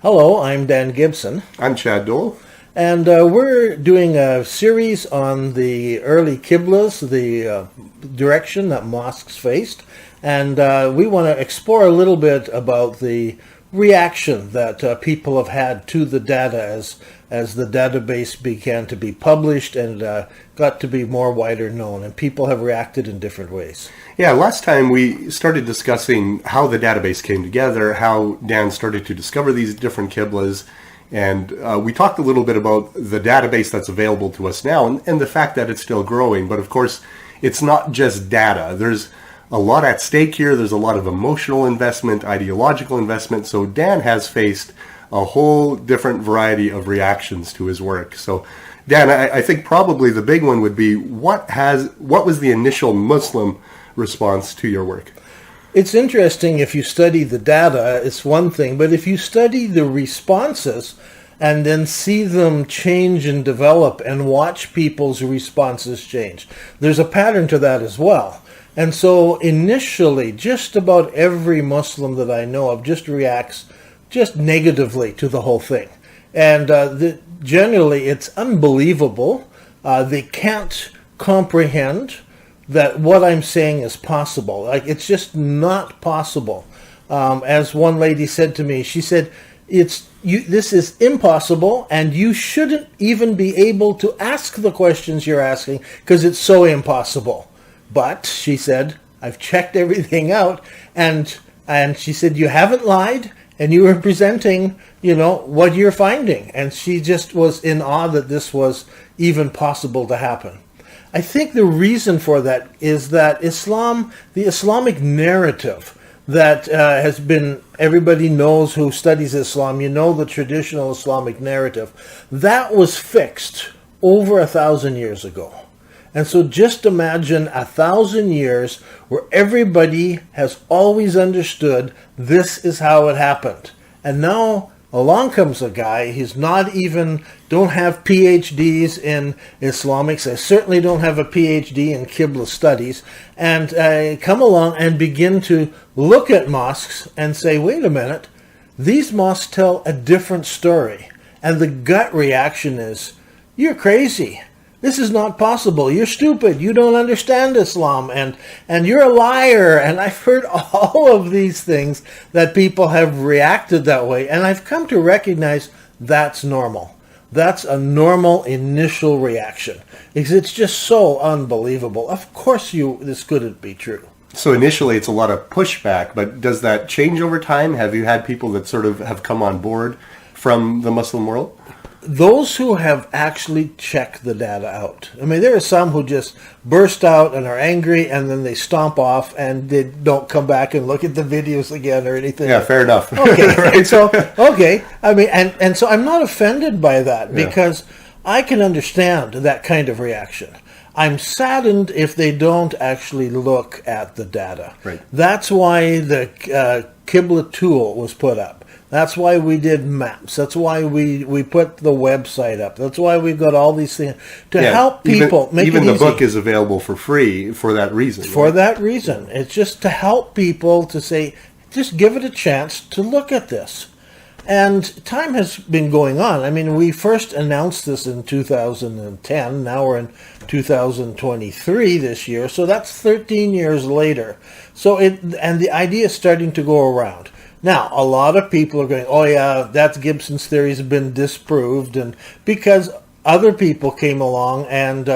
Hello, I'm Dan Gibson, I'm Chad Dole. and we're doing a series on the early Qiblas, the direction that mosques faced, and we want to explore a little bit about the reaction that people have had to the data as the database began to be published and got to be more wider known, and people have reacted in different ways. Yeah, last time we started discussing how the database came together, how Dan started to discover these different Qiblas, and we talked a little bit about the database that's available to us now and the fact that it's still growing. But of course, it's not just data. There's a lot at stake here. There's a lot of emotional investment, ideological investment. So Dan has faced a whole different variety of reactions to his work. So Dan, I think probably the big one would be what was the initial Muslim response to your work? It's interesting. If you study the data, it's one thing, but if you study the responses and then see them change and develop and watch people's responses change, there's a pattern to that as well. And so initially, just about every Muslim that I know of just reacts just negatively to the whole thing. And generally, it's unbelievable. They can't comprehend that what I'm saying is possible. Like, it's just not possible. As one lady said to me, she said, this is impossible, and you shouldn't even be able to ask the questions you're asking because it's so impossible. But, she said, I've checked everything out, and she said, you haven't lied, and you were presenting, what you're finding. And she just was in awe that this was even possible to happen. I think the reason for that is that Islam, the Islamic narrative that has been, everybody knows who studies Islam, the traditional Islamic narrative, that was fixed over 1,000 years ago. And so just imagine 1,000 years where everybody has always understood this is how it happened. And now along comes a guy, don't have PhDs in Islamics. I certainly don't have a PhD in Qibla studies. And come along and begin to look at mosques and say, wait a minute, these mosques tell a different story. And the gut reaction is, you're crazy. This is not possible. You're stupid. You don't understand Islam. And you're a liar. And I've heard all of these things that people have reacted that way. And I've come to recognize that's normal. That's a normal initial reaction. Because it's just so unbelievable. Of course this couldn't be true. So initially it's a lot of pushback, but does that change over time? Have you had people that sort of have come on board from the Muslim world? Those who have actually checked the data out. I mean, there are some who just burst out and are angry, and then they stomp off and they don't come back and look at the videos again or anything. Yeah, fair enough. Okay, Right. So I mean, and so I'm not offended by that because I can understand that kind of reaction. I'm saddened if they don't actually look at the data. Right. That's why the Qibla tool was put up. That's why we did maps. That's why we put the website up. That's why we've got all these things to help people make it easy. Even the book is available for free for that reason. For that reason. It's just to help people to say, just give it a chance to look at this. And time has been going on. I mean, we first announced this in 2010. Now we're in 2023 this year. So that's 13 years later. And the idea is starting to go around. Now, a lot of people are going, oh yeah, that's Gibson's theory has been disproved, and because other people came along and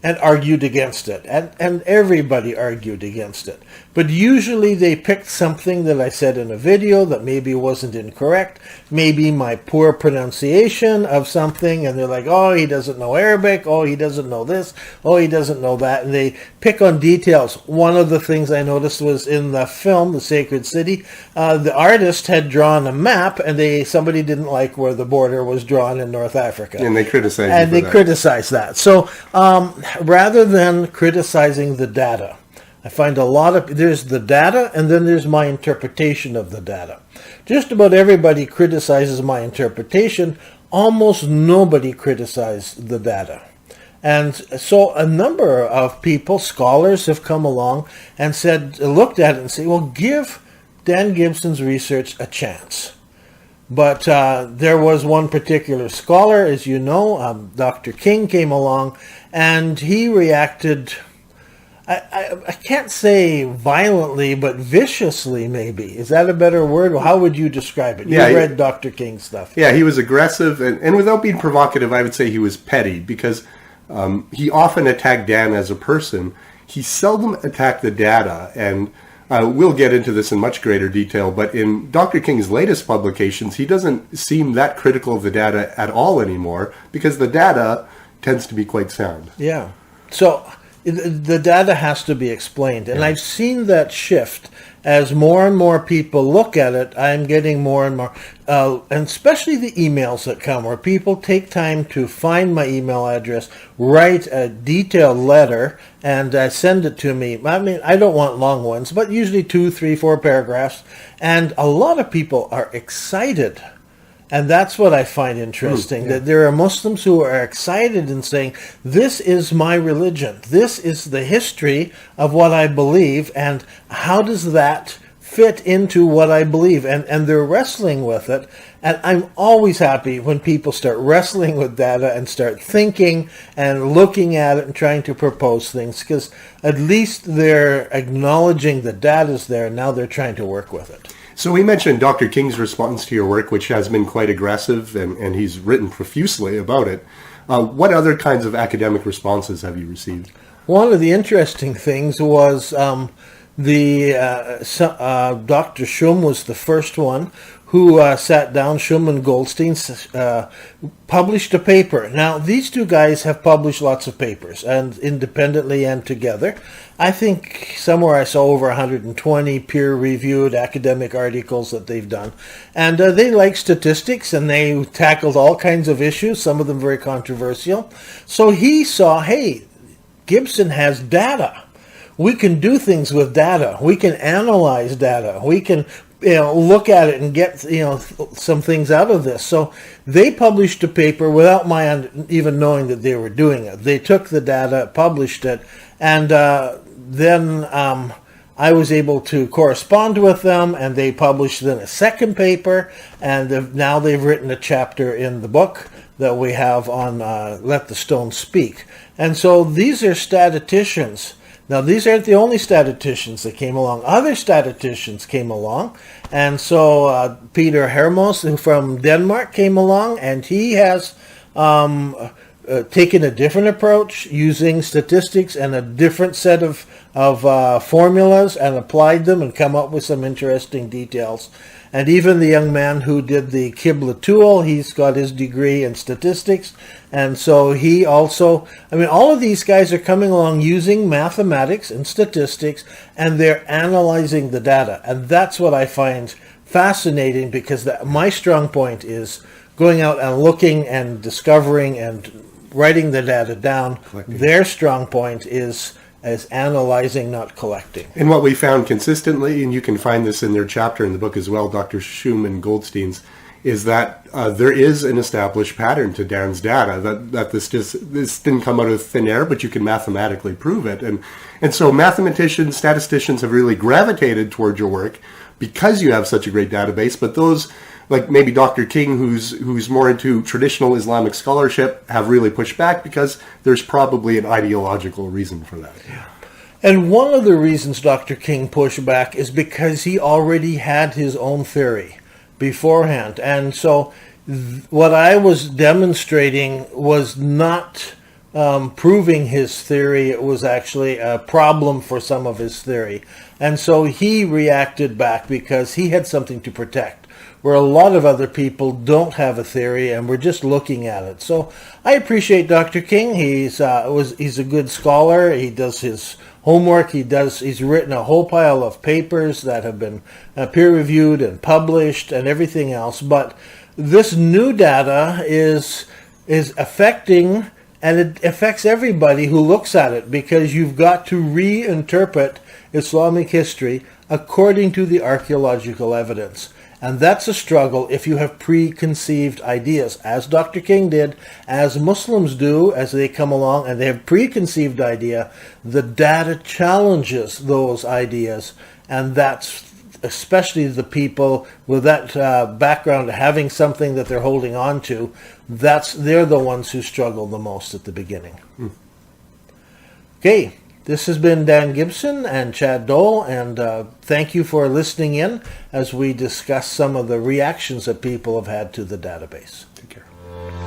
argued against it, and everybody argued against it. But usually they picked something that I said in a video that maybe wasn't incorrect, maybe my poor pronunciation of something, and they're like, oh, he doesn't know Arabic, oh, he doesn't know this, oh, he doesn't know that, and they pick on details. One of the things I noticed was in the film, The Sacred City, the artist had drawn a map, and somebody didn't like where the border was drawn in North Africa. And they criticized that. So rather than criticizing the data, I find there's the data, and then there's my interpretation of the data. Just about everybody criticizes my interpretation. Almost nobody criticized the data. And so a number of people, scholars, have come along and looked at it and say, well, give Dan Gibson's research a chance. But there was one particular scholar, as you know, Dr. King came along, and he reacted, I can't say violently, but viciously maybe. Is that a better word? How would you describe it? You read Dr. King's stuff. Yeah, he was aggressive, and without being provocative, I would say he was petty, because he often attacked Dan as a person. He seldom attacked the data, and we'll get into this in much greater detail, but in Dr. King's latest publications, he doesn't seem that critical of the data at all anymore, because the data tends to be quite sound. Yeah. So the data has to be explained, and I've seen that shift. As more and more people look at it, I'm getting more and more, and especially the emails that come, where people take time to find my email address, write a detailed letter, and send it to me. I mean, I don't want long ones, but usually 2, 3, 4 paragraphs. And a lot of people are excited. And that's what I find interesting, that there are Muslims who are excited and saying, this is my religion. This is the history of what I believe, and how does that fit into what I believe? And they're wrestling with it. And I'm always happy when people start wrestling with data and start thinking and looking at it and trying to propose things, because at least they're acknowledging the data's there, and now they're trying to work with it. So we mentioned Dr. King's response to your work, which has been quite aggressive, and he's written profusely about it. What other kinds of academic responses have you received? One of the interesting things was Dr. Shum was the first one who sat down. Shum and Goldstein published a paper. Now, these two guys have published lots of papers, and independently and together. I think somewhere I saw over 120 peer-reviewed academic articles that they've done. And they like statistics, and they tackled all kinds of issues, some of them very controversial. So he saw, hey, Gibson has data. We can do things with data. We can analyze data. We can look at it and get some things out of this. So they published a paper without my even knowing that they were doing it. They took the data, published it, and then I was able to correspond with them, and they published then a second paper, and now they've written a chapter in the book that we have on Let the Stone Speak. And so these are statisticians. Now, these aren't the only statisticians that came along. Other statisticians came along. And so Peter Hermos, who from Denmark, came along, and he has taken a different approach using statistics and a different set of formulas, and applied them and come up with some interesting details. And even the young man who did the Qibla tool, he's got his degree in statistics. And so he also, all of these guys are coming along using mathematics and statistics, and they're analyzing the data. And that's what I find fascinating, because my strong point is going out and looking and discovering and writing the data down. Collecting. Their strong point is analyzing, not collecting. And what we found consistently, and you can find this in their chapter in the book as well, Dr. Shum and Goldstein's, is that there is an established pattern to Dan's data, that this didn't come out of thin air, but you can mathematically prove it. And so mathematicians, statisticians have really gravitated toward your work because you have such a great database, but those, like maybe Dr. King, who's more into traditional Islamic scholarship, have really pushed back because there's probably an ideological reason for that. Yeah. And one of the reasons Dr. King pushed back is because he already had his own theory beforehand. And so what I was demonstrating was not proving his theory. It was actually a problem for some of his theory. And so he reacted back because he had something to protect, where a lot of other people don't have a theory and we're just looking at it. So I appreciate Dr. King. He's a good scholar. He does his homework. He's written a whole pile of papers that have been peer-reviewed and published and everything else. But this new data is affecting, and it affects everybody who looks at it, because you've got to reinterpret Islamic history according to the archaeological evidence. And that's a struggle if you have preconceived ideas, as Dr. King did, as Muslims do as they come along and they have preconceived idea. The data challenges those ideas, and that's especially the people with that background, having something that they're holding on to, they're the ones who struggle the most at the beginning. Okay, this has been Dan Gibson and Chad Dole, and thank you for listening in as we discuss some of the reactions that people have had to the database. Take care.